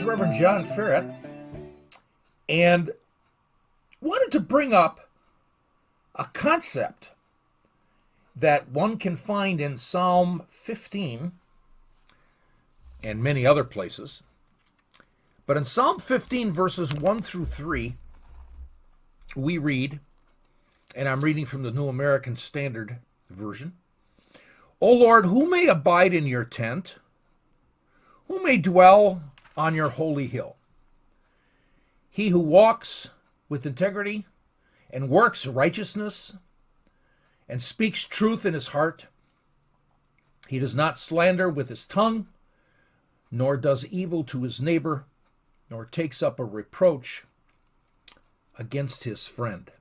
Reverend John Ferret, and wanted to bring up a concept that one can find in Psalm 15 and many other places. But in Psalm 15, verses 1 through 3, we read, and I'm reading from the New American Standard Version, O Lord, who may abide in your tent? Who may dwell on your holy hill? He who walks with integrity and works righteousness and speaks truth in his heart. He does not slander with his tongue, nor does evil to his neighbor, nor takes up a reproach against his friend.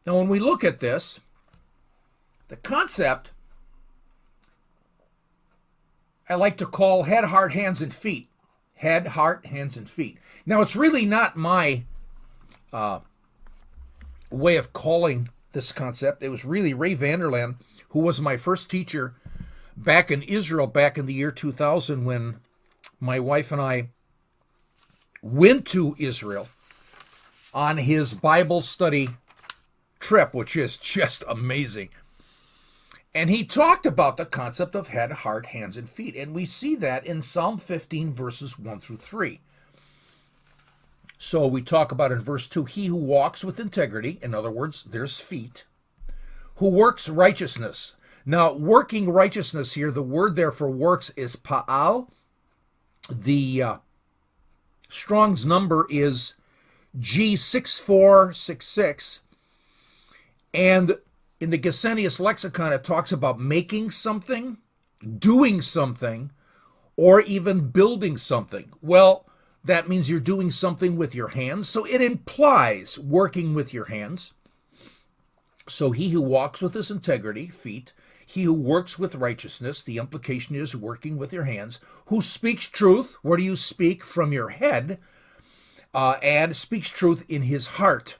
Now, when we look at this, the concept I like to call head, heart, hands, and feet. Head, heart, hands, and feet. Now, it's really not my way of calling this concept. It was really Ray Vander Laan, who was my first teacher back in Israel back in the year 2000 when my wife and I went to Israel on his Bible study trip, which is just amazing. And he talked about the concept of head, heart, hands, and feet. And we see that in Psalm 15, verses 1 through 3. So we talk about in verse 2, he who walks with integrity, in other words, there's feet, who works righteousness. Now, working righteousness here, the word there for works is pa'al. The Strong's number is G6466. And in the Gesenius lexicon, it talks about making something, doing something, or even building something. Well, that means you're doing something with your hands, so it implies working with your hands. So he who walks with his integrity, feet, he who works with righteousness, the implication is working with your hands, who speaks truth, where do you speak? From your head, and speaks truth in his heart.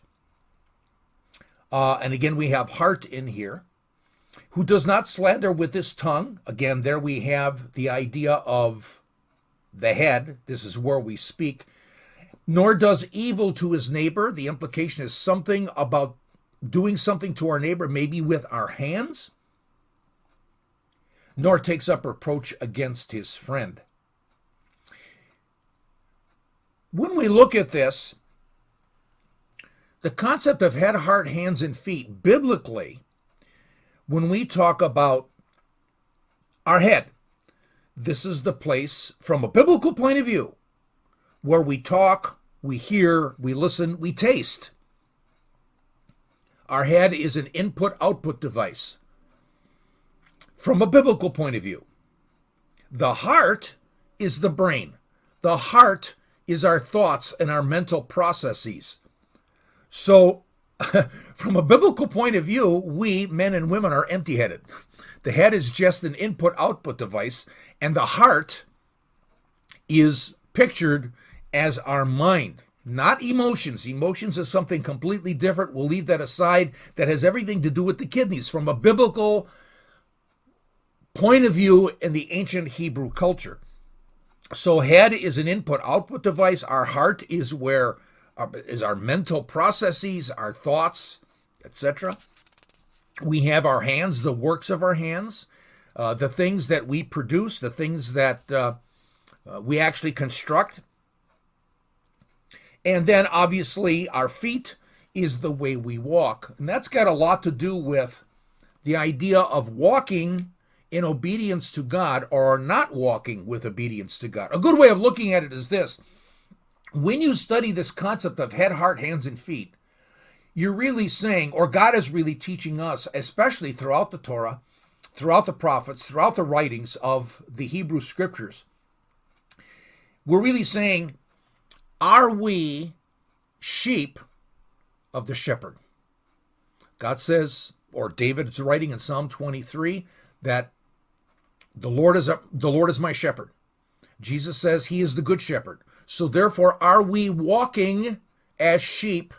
And again, we have heart in here. Who does not slander with his tongue. Again, there we have the idea of the head. This is where we speak. Nor does evil to his neighbor. The implication is something about doing something to our neighbor, maybe with our hands. Nor takes up reproach against his friend. When we look at this, the concept of head, heart, hands, and feet, biblically, when we talk about our head, this is the place, from a biblical point of view, where we talk, we hear, we listen, we taste. Our head is an input-output device. From a biblical point of view, the heart is the brain. The heart is our thoughts and our mental processes. So, from a biblical point of view, we, men and women, are empty-headed. The head is just an input-output device, and the heart is pictured as our mind, not emotions. Emotions is something completely different. We'll leave that aside. That has everything to do with the kidneys. From a biblical point of view in the ancient Hebrew culture. So, head is an input-output device. Our heart is where is our mental processes, our thoughts, etc. We have our hands, the works of our hands, the things that we produce, the things that we actually construct. And then, obviously, our feet is the way we walk. And that's got a lot to do with the idea of walking in obedience to God or not walking with obedience to God. A good way of looking at it is this. When you study this concept of head, heart, hands, and feet, you're really saying, or God is really teaching us, especially throughout the Torah, throughout the prophets, throughout the writings of the Hebrew scriptures, we're really saying, are we sheep of the shepherd? God says, or David is writing in Psalm 23, that the Lord is my shepherd. Jesus says he is the good shepherd. So therefore, are we walking as sheep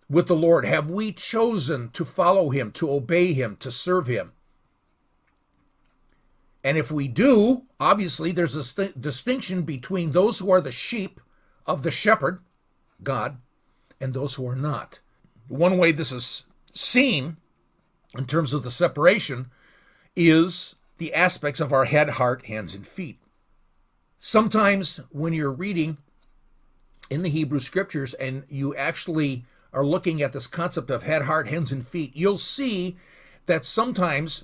with the Lord? Have we chosen to follow him, to obey him, to serve him? And if we do, obviously there's a distinction between those who are the sheep of the shepherd, God, and those who are not. One way this is seen in terms of the separation is the aspects of our head, heart, hands, and feet. Sometimes when you're reading in the Hebrew scriptures and you actually are looking at this concept of head, heart, hands, and feet, you'll see that sometimes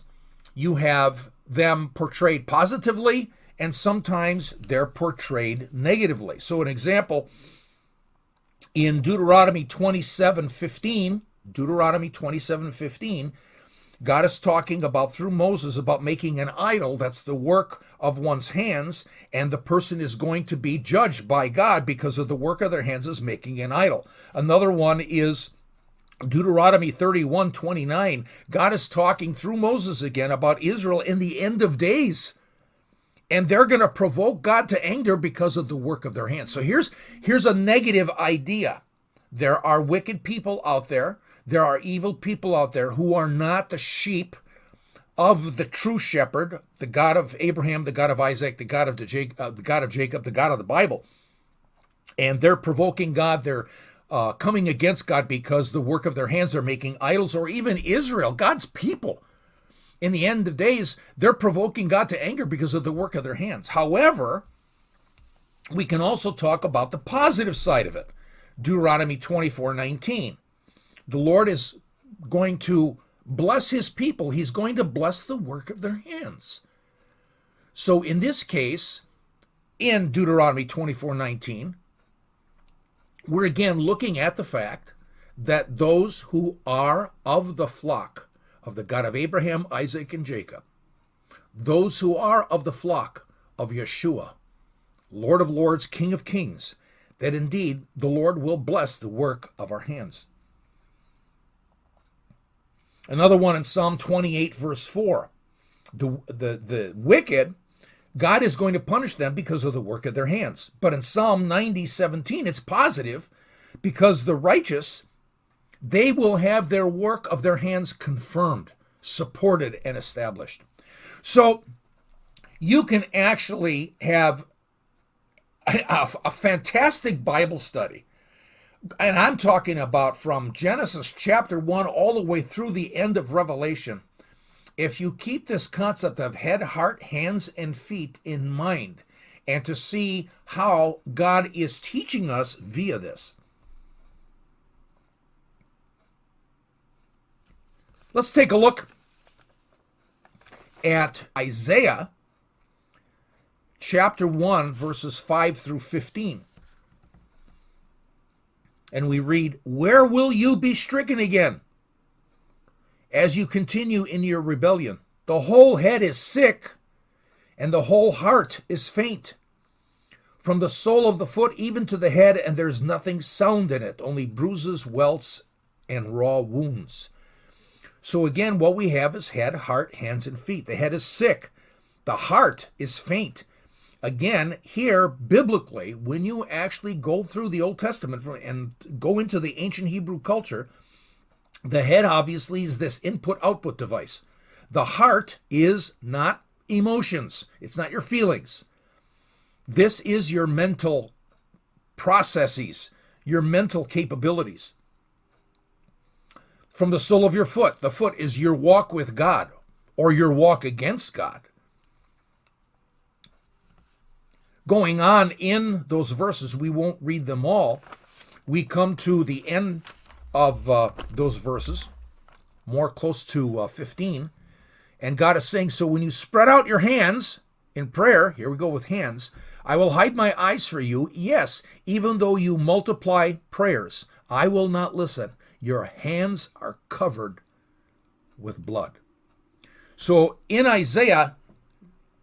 you have them portrayed positively and sometimes they're portrayed negatively. So an example, in Deuteronomy 27:15, God is talking about, through Moses, about making an idol. That's the work of one's hands, and the person is going to be judged by God because of the work of their hands is making an idol. Another one is Deuteronomy 31:29. God is talking through Moses again about Israel in the end of days. And they're going to provoke God to anger because of the work of their hands. So here's a negative idea. There are wicked people out there. There are evil people out there who are not the sheep of the true shepherd, the God of Abraham, the God of Isaac, the God of Jacob, the God of the Bible. And they're provoking God. They're coming against God because the work of their hands are making idols, or even Israel, God's people. In the end of days, they're provoking God to anger because of the work of their hands. However, we can also talk about the positive side of it. Deuteronomy 24:19. The Lord is going to bless his people. He's going to bless the work of their hands. So in this case, in Deuteronomy 24:19, we're again looking at the fact that those who are of the flock of the God of Abraham, Isaac, and Jacob, those who are of the flock of Yeshua, Lord of lords, King of kings, that indeed the Lord will bless the work of our hands. Another one in Psalm 28, verse 4. The wicked, God is going to punish them because of the work of their hands. But in Psalm 90:17, it's positive because the righteous, they will have their work of their hands confirmed, supported, and established. So you can actually have a fantastic Bible study. And I'm talking about from Genesis chapter 1 all the way through the end of Revelation. If you keep this concept of head, heart, hands, and feet in mind, and to see how God is teaching us via this. Let's take a look at Isaiah chapter 1, verses 5 through 15. And we read, "Where will you be stricken again as you continue in your rebellion? The whole head is sick, and the whole heart is faint. From the sole of the foot even to the head, and there's nothing sound in it, only bruises, welts, and raw wounds." So again, what we have is head, heart, hands, and feet. The head is sick. The heart is faint. Again, here, biblically, when you actually go through the Old Testament and go into the ancient Hebrew culture, the head obviously is this input-output device. The heart is not emotions. It's not your feelings. This is your mental processes, your mental capabilities. From the sole of your foot, the foot is your walk with God or your walk against God. Going on in those verses, we won't read them all. We come to the end of those verses, more close to 15, and God is saying, "So when you spread out your hands in prayer," here we go with hands, "I will hide my eyes for you. Yes, even though you multiply prayers, I will not listen. Your hands are covered with blood." So in Isaiah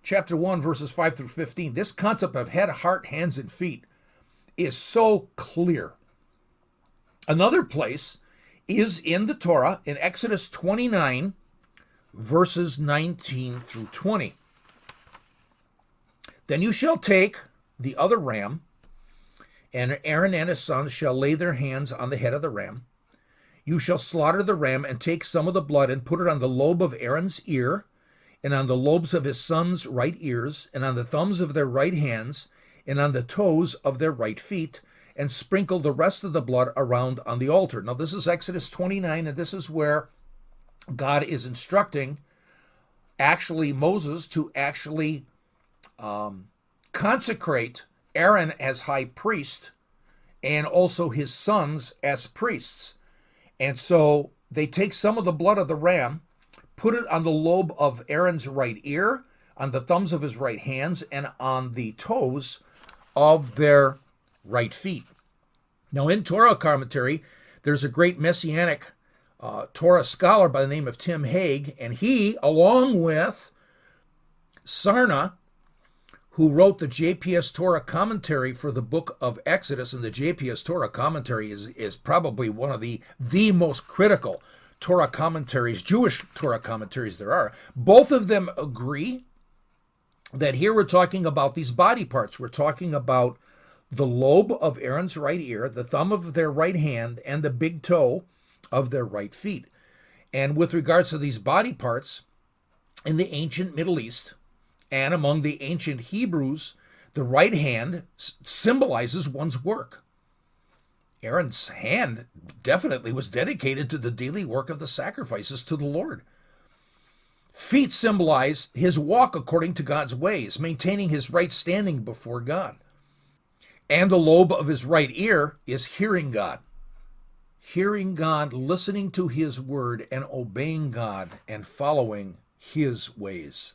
chapter 1, verses 5 through 15, this concept of head, heart, hands, and feet is so clear. Another place is in the Torah, in Exodus 29, verses 19 through 20. "Then you shall take the other ram, and Aaron and his sons shall lay their hands on the head of the ram. You shall slaughter the ram and take some of the blood and put it on the lobe of Aaron's ear and on the lobes of his sons' right ears, and on the thumbs of their right hands, and on the toes of their right feet, and sprinkle the rest of the blood around on the altar. Now, this is Exodus 29, and this is where God is instructing Moses to actually consecrate Aaron as high priest and also his sons as priests. And so they take some of the blood of the ram, put it on the lobe of Aaron's right ear, on the thumbs of his right hands, and on the toes of their right feet. Now, in Torah commentary, there's a great Messianic Torah scholar by the name of Tim Haig, and he, along with Sarna, who wrote the JPS Torah commentary for the book of Exodus, and the JPS Torah commentary is probably one of the most critical Torah commentaries, Jewish Torah commentaries there are. Both of them agree that here we're talking about these body parts. We're talking about the lobe of Aaron's right ear, the thumb of their right hand, and the big toe of their right feet. And with regards to these body parts, in the ancient Middle East and among the ancient Hebrews, the right hand symbolizes one's work. Aaron's hand definitely was dedicated to the daily work of the sacrifices to the Lord. Feet symbolize his walk according to God's ways, maintaining his right standing before God. And the lobe of his right ear is hearing God. Hearing God, listening to his word, and obeying God and following his ways.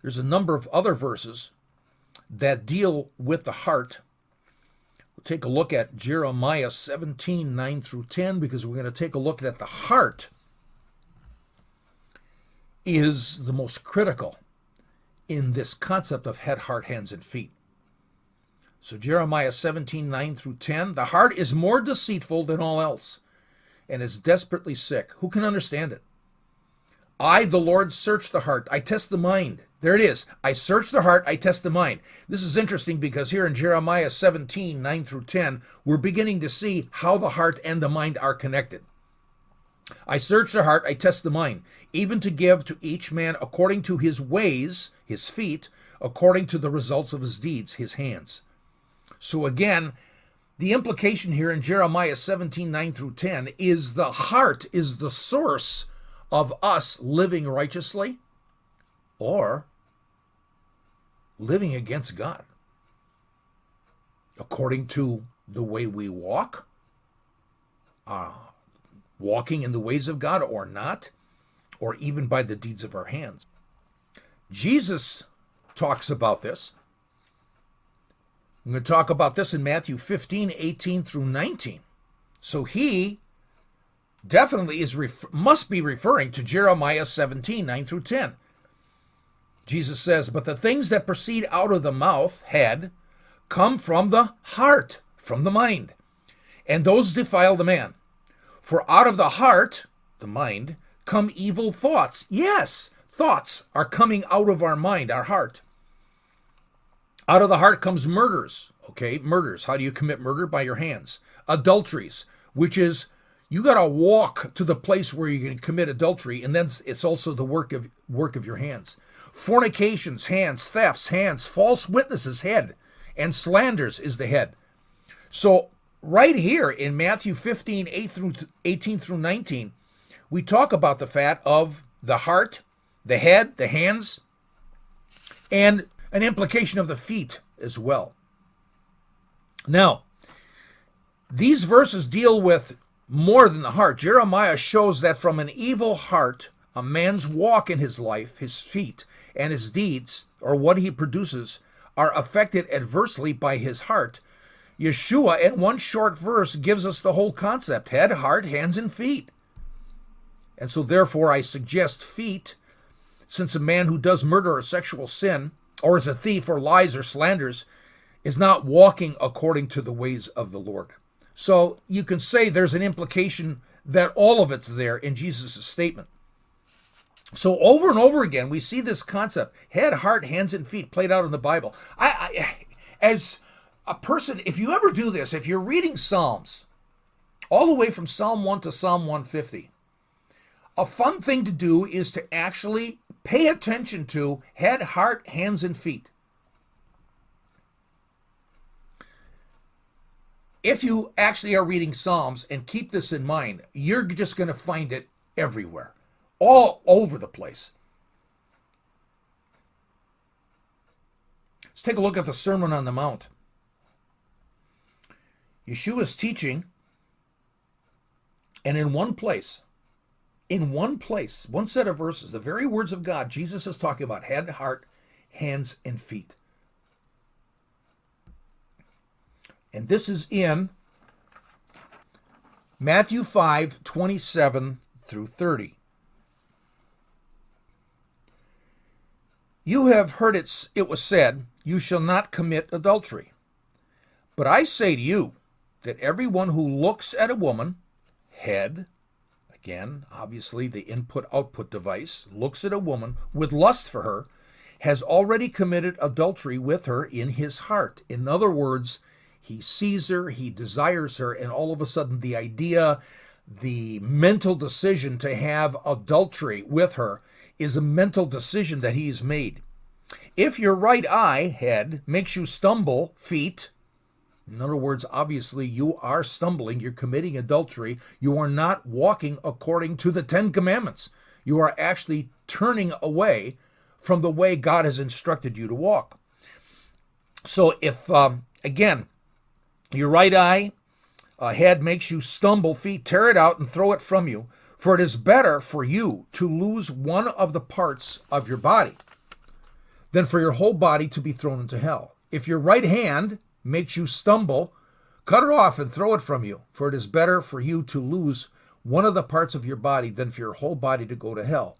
There's a number of other verses that deal with the heart. We'll take a look at Jeremiah 17, 9 through 10, because we're going to take a look at the heart is the most critical in this concept of head, heart, hands, and feet. So Jeremiah 17, 9 through 10, the heart is more deceitful than all else and is desperately sick. Who can understand it? I, the Lord, search the heart. I test the mind. There it is. I search the heart. I test the mind. This is interesting because here in Jeremiah 17, 9 through 10, we're beginning to see how the heart and the mind are connected. I search the heart. I test the mind, even to give to each man according to his ways, his feet, according to the results of his deeds, his hands. So again, the implication here in Jeremiah 17, 9 through 10 is the heart is the source of us living righteously or living against God. According to the way we walk, walking in the ways of God or not, or even by the deeds of our hands. Jesus talks about this. I'm going to talk about this in Matthew 15, 18 through 19. So he definitely must be referring to Jeremiah 17, 9 through 10. Jesus says, but the things that proceed out of the mouth, head, come from the heart, from the mind, and those defile the man. For out of the heart, the mind, come evil thoughts. Yes, thoughts are coming out of our mind, our heart. Out of the heart comes murders. Okay, murders. How do you commit murder? By your hands. Adulteries, which is you got to walk to the place where you can commit adultery, and then it's also the work of your hands. Fornications, hands. Thefts, hands. False witnesses, head. And slanders is the head. So right here in Matthew 15, 18 through 19, we talk about the fact of the heart, the head, the hands, and an implication of the feet as well. Now, these verses deal with more than the heart. Jeremiah shows that from an evil heart, a man's walk in his life, his feet, and his deeds, or what he produces, are affected adversely by his heart. Yeshua, in one short verse, gives us the whole concept: head, heart, hands, and feet. And so therefore I suggest feet, since a man who does murder or sexual sin, or is a thief or lies or slanders, is not walking according to the ways of the Lord. So you can say there's an implication that all of it's there in Jesus' statement. So over and over again, we see this concept, head, heart, hands, and feet, played out in the Bible. As a person, if you ever do this, if you're reading Psalms, all the way from Psalm 1 to Psalm 150, a fun thing to do is to actually Pay attention to head, heart, hands, and feet. If you actually are reading Psalms and keep this in mind, you're just going to find it everywhere, all over the place. Let's take a look at the Sermon on the Mount. Yeshua's teaching, and in one set of verses, the very words of God, Jesus is talking about head, heart, hands, and feet. And this is in Matthew 5:27 through 30. You have heard it was said, you shall not commit adultery. But I say to you that everyone who looks at a woman, head, again, obviously the input-output device, looks at a woman with lust for her, has already committed adultery with her in his heart. In other words, he sees her, he desires her, and all of a sudden the idea, the mental decision to have adultery with her is a mental decision that he's made. If your right eye, head, makes you stumble, feet, in other words, obviously you are stumbling, you're committing adultery, you are not walking according to the 10 Commandments. You are actually turning away from the way God has instructed you to walk. So if, again, your right eye, head makes you stumble, feet, tear it out and throw it from you, for it is better for you to lose one of the parts of your body than for your whole body to be thrown into hell. If your right hand makes you stumble, cut it off and throw it from you, for it is better for you to lose one of the parts of your body than for your whole body to go to hell.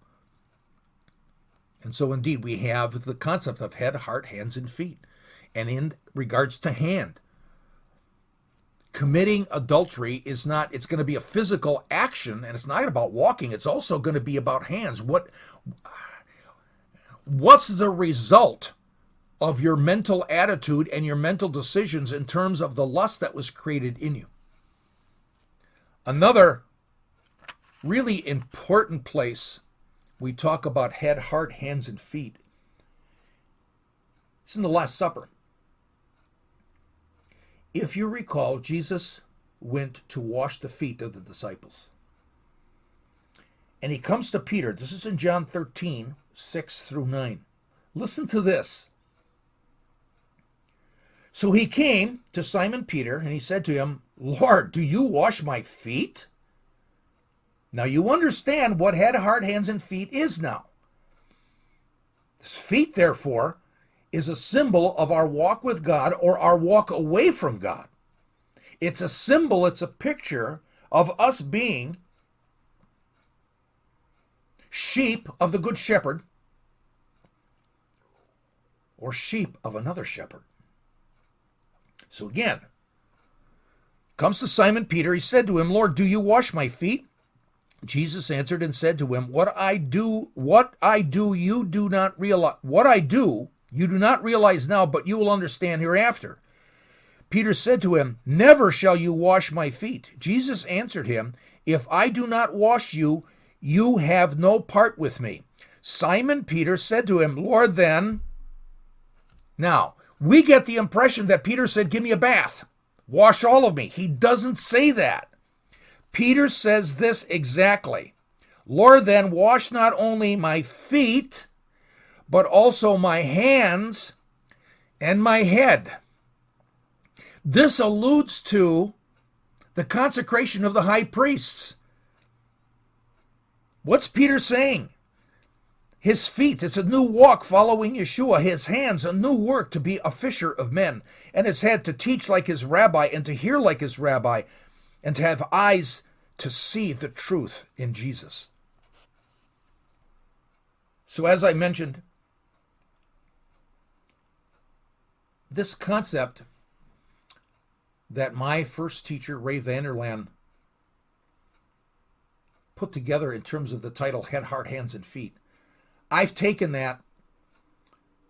And so indeed we have the concept of head, heart, hands, and feet. And in regards to hand, committing adultery is not, it's going to be a physical action, and it's not about walking, it's also going to be about hands. What's the result of your mental attitude and your mental decisions in terms of the lust that was created in you? Another really important place we talk about head, heart, hands, and feet. It's in the Last Supper. If you recall, Jesus went to wash the feet of the disciples. And he comes to Peter. This is in John 13, 6 through 9. Listen to this. So he came to Simon Peter, and he said to him, Lord, do you wash my feet? Now you understand what head, heart, hands, and feet is now. This feet, therefore, is a symbol of our walk with God or our walk away from God. It's a symbol, it's a picture of us being sheep of the Good Shepherd or sheep of another shepherd. So again, comes to Simon Peter, he said to him, Lord, do you wash my feet? Jesus answered and said to him, What I do you do not realize. What I do you do not realize now, but you will understand hereafter. Peter said to him, Never shall you wash my feet. Jesus answered him, If I do not wash you, you have no part with me. Simon Peter said to him, Lord, then. Now, we get the impression that Peter said, give me a bath. Wash all of me. He doesn't say that. Peter says this exactly. Lord, then wash not only my feet, but also my hands and my head. This alludes to the consecration of the high priests. What's Peter saying? His feet, it's a new walk following Yeshua. His hands, a new work to be a fisher of men. And his head to teach like his rabbi and to hear like his rabbi and to have eyes to see the truth in Jesus. So as I mentioned, this concept that my first teacher, Ray Vander Laan, put together in terms of the title Head, Heart, Hands, and Feet, I've taken that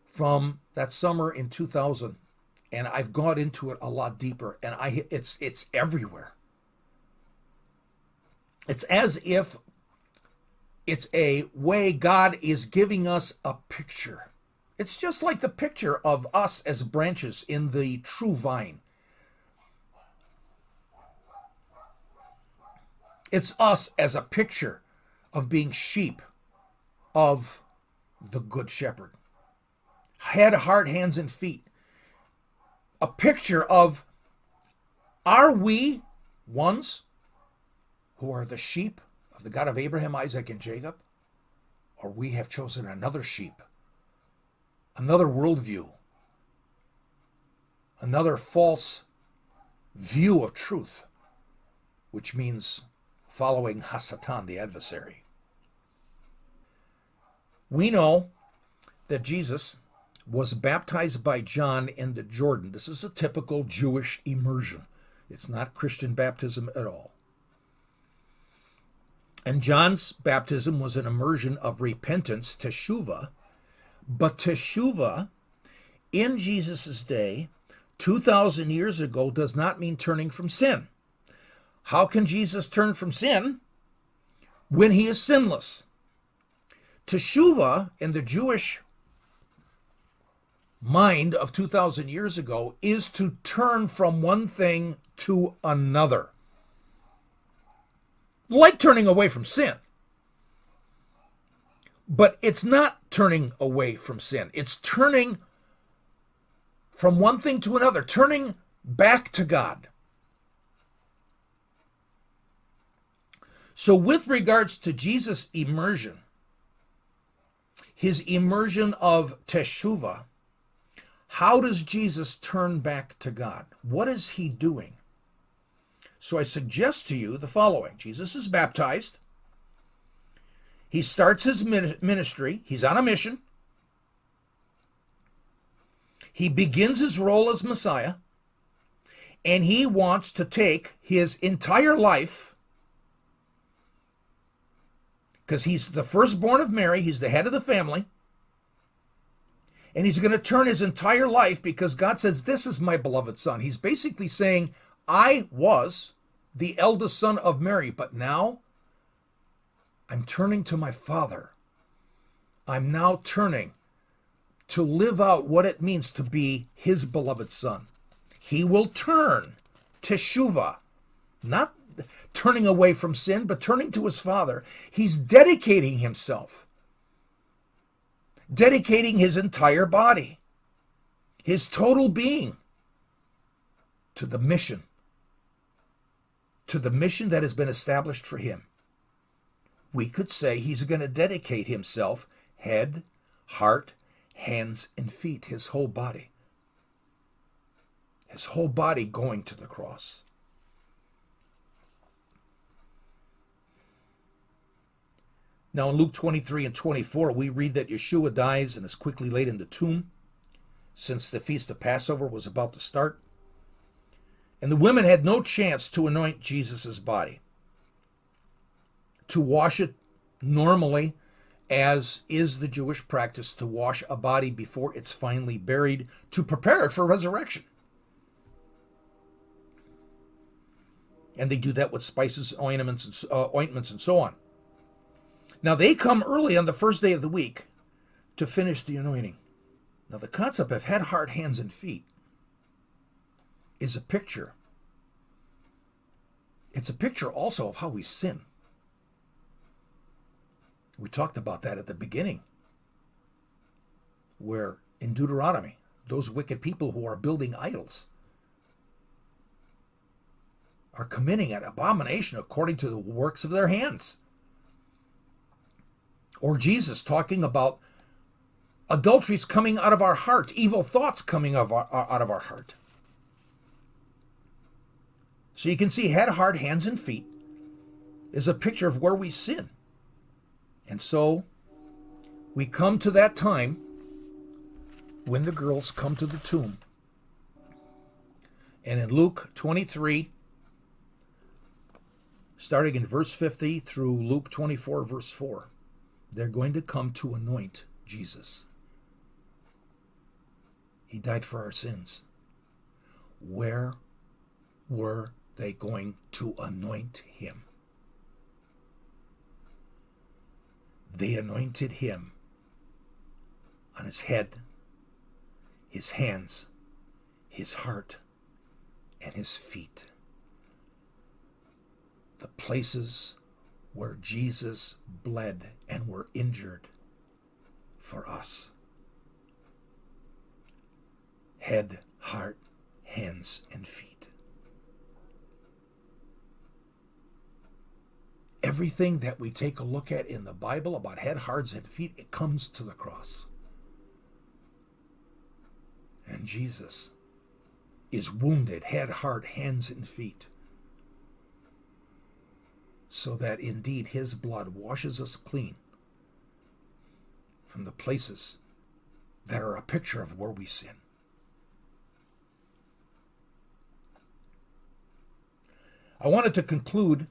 from that summer in 2000, and I've gone into it a lot deeper, and it's everywhere. It's as if It's a way God is giving us a picture. It's just like the picture of us as branches in the true vine. It's us as a picture of being sheep of the Good Shepherd. Head, heart, hands, and feet. A picture of, are we ones who are the sheep of the God of Abraham, Isaac, and Jacob? Or we have chosen another sheep, another worldview, another false view of truth, which means following Hasatan, the adversary. We know that Jesus was baptized by John in the Jordan. This is a typical Jewish immersion. It's not Christian baptism at all. And John's baptism was an immersion of repentance, teshuvah. But teshuvah, in Jesus' day, 2,000 years ago, does not mean turning from sin. How can Jesus turn from sin when he is sinless? Teshuvah, in the Jewish mind of 2,000 years ago, is to turn from one thing to another. Like turning away from sin. But it's not turning away from sin. It's turning from one thing to another, turning back to God. So with regards to Jesus' immersion, his immersion of teshuvah, how does Jesus turn back to God? What is he doing? So I suggest to you the following. Jesus is baptized. He starts his ministry. He's on a mission. He begins his role as Messiah. And he wants to take his entire life, because he's the firstborn of Mary, he's the head of the family, and he's going to turn his entire life, because God says, this is my beloved son. He's basically saying, I was the eldest son of Mary, but now I'm turning to my Father. I'm now turning to live out what it means to be his beloved son. He will turn teshuvah, not turning away from sin, but turning to his Father. He's dedicating himself, dedicating his entire body, his total being to the mission that has been established for him. We could say he's going to dedicate himself, head, heart, hands, and feet, his whole body. His whole body going to the cross. Now in Luke 23 and 24, we read that Yeshua dies and is quickly laid in the tomb, since the feast of Passover was about to start. And the women had no chance to anoint Jesus' body, to wash it normally, as is the Jewish practice, to wash a body before it's finally buried, to prepare it for resurrection. And they do that with spices, ointments, and so on. Now, they come early on the first day of the week to finish the anointing. Now, the concept of head, heart, hands, and feet is a picture. It's a picture also of how we sin. We talked about that at the beginning, where in Deuteronomy, those wicked people who are building idols are committing an abomination according to the works of their hands. Or Jesus talking about adulteries coming out of our heart, evil thoughts coming out of our heart. So you can see head, heart, hands, and feet is a picture of where we sin. And so we come to that time when the girls come to the tomb. And in Luke 23, starting in verse 50 through Luke 24, verse 4, they're going to come to anoint Jesus. He died for our sins. Where were they going to anoint him? They anointed him on his head, his hands, his heart, and his feet. The places where Jesus bled and were injured for us. Head, heart, hands, and feet. Everything that we take a look at in the Bible about head, hearts, and feet, it comes to the cross. And Jesus is wounded, head, heart, hands, and feet, so that indeed his blood washes us clean from the places that are a picture of where we sin. I wanted to conclude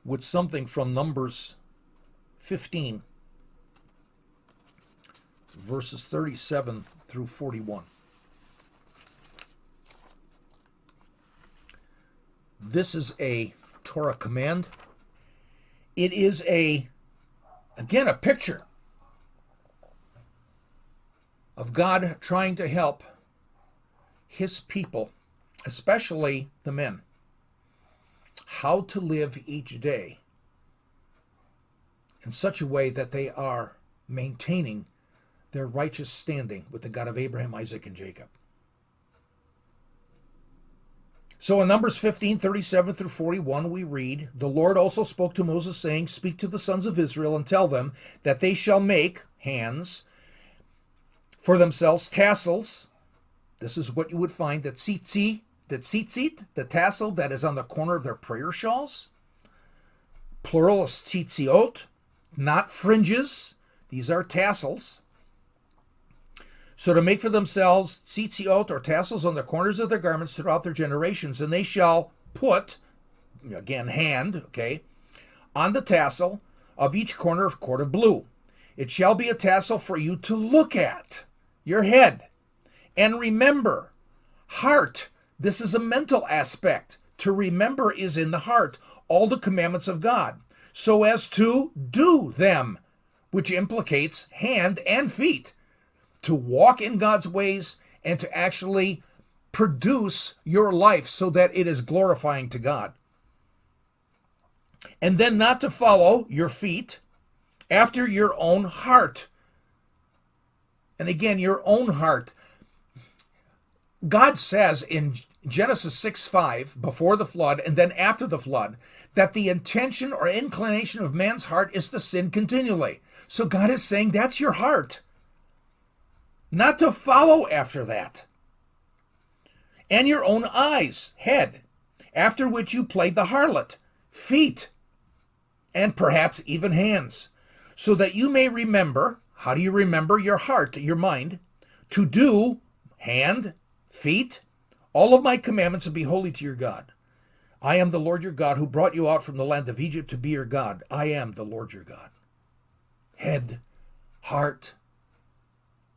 with something from Numbers 15, verses 37 through 41. This is a Torah command. It is again, a picture of God trying to help his people, especially the men, how to live each day in such a way that they are maintaining their righteous standing with the God of Abraham, Isaac, and Jacob. So in Numbers 15, 37 through 41, we read, "The Lord also spoke to Moses, saying, Speak to the sons of Israel and tell them that they shall make hands for themselves tassels." This is what you would find, that tzitzit, the tassel that is on the corner of their prayer shawls. Plural is tzitziot, not fringes. These are tassels. So to make for themselves tzitziot, or tassels, on the corners of their garments throughout their generations, and they shall put, again, hand, okay, on the tassel of each corner of cord of blue. It shall be a tassel for you to look at, your head. And remember, heart, this is a mental aspect. To remember is in the heart, all the commandments of God, so as to do them, which implicates hand and feet. To walk in God's ways and to actually produce your life so that it is glorifying to God. And then not to follow your feet after your own heart. And again, your own heart. God says in Genesis 6:5, before the flood and then after the flood, that the intention or inclination of man's heart is to sin continually. So God is saying that's your heart. Not to follow after that. And your own eyes, head, after which you played the harlot, feet, and perhaps even hands, so that you may remember. How do you remember? Your heart, your mind, to do, hand, feet, all of my commandments, and be holy to your God. I am the Lord your God, who brought you out from the land of Egypt to be your God. I am the Lord your God. Head, heart,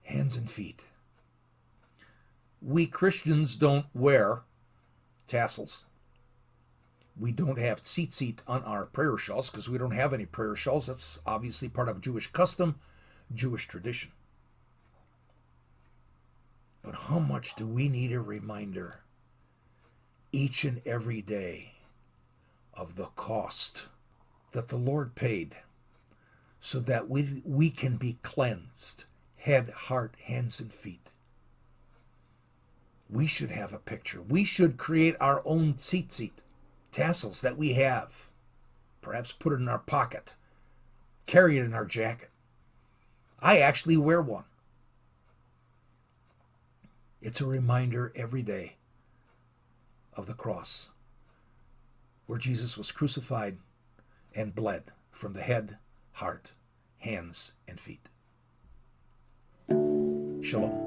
hands and feet. We Christians don't wear tassels. We don't have tzitzit on our prayer shawls because we don't have any prayer shawls. That's obviously part of Jewish custom, Jewish tradition. But how much do we need a reminder each and every day of the cost that the Lord paid so that we can be cleansed, head, heart, hands, and feet. We should have a picture. We should create our own tzitzit, tassels that we have. Perhaps put it in our pocket, carry it in our jacket. I actually wear one. It's a reminder every day of the cross, where Jesus was crucified and bled from the head, heart, hands, and feet. Shalom.